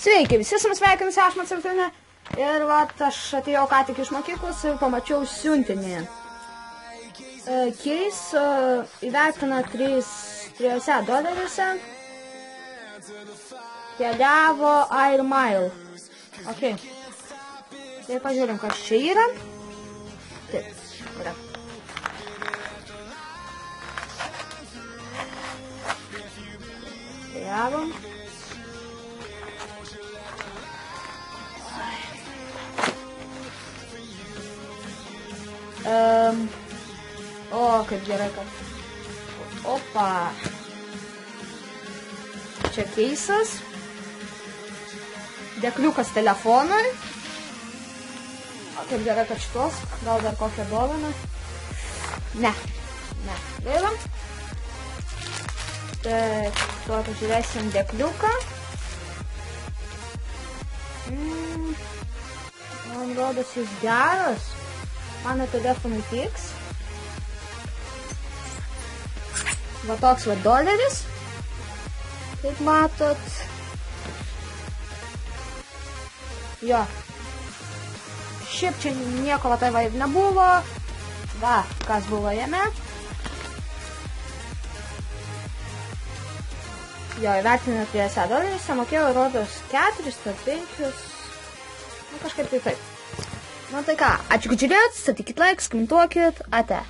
Sveiki, visi sveikinu, aš Matsartinė. Ir vat, aš atėjau ką tik iš mokyklos ir pamačiau siuntinį. Keis įvertina $3 keliavo Air Mile. Ok. Tai pažiūrim, kas čia yra. Taip, yra. Keliavom. O, kaip gerai, kad... Opa. Čia keisas. Dėkliukas telefonui. O, kaip gerai, kad šitos. Gal dar kokią dovaną. Ne. Gaila. Tai, tuo pažiūrėsim dėkliuką. Man rodos, jis geras. Mano telefonui tiks. Va toks va $1. Kaip matot. Jo. Šiaip čia nieko va tai va ir nebuvo. Va, kas buvo jame. Jo, įvertinę $3, mokėjau rodos 4 ar 5. Nu, kažkaip tai taip. Nu tai ką, ačiū, kad žiūrėjot, statykit laikus, komentuokit, ate.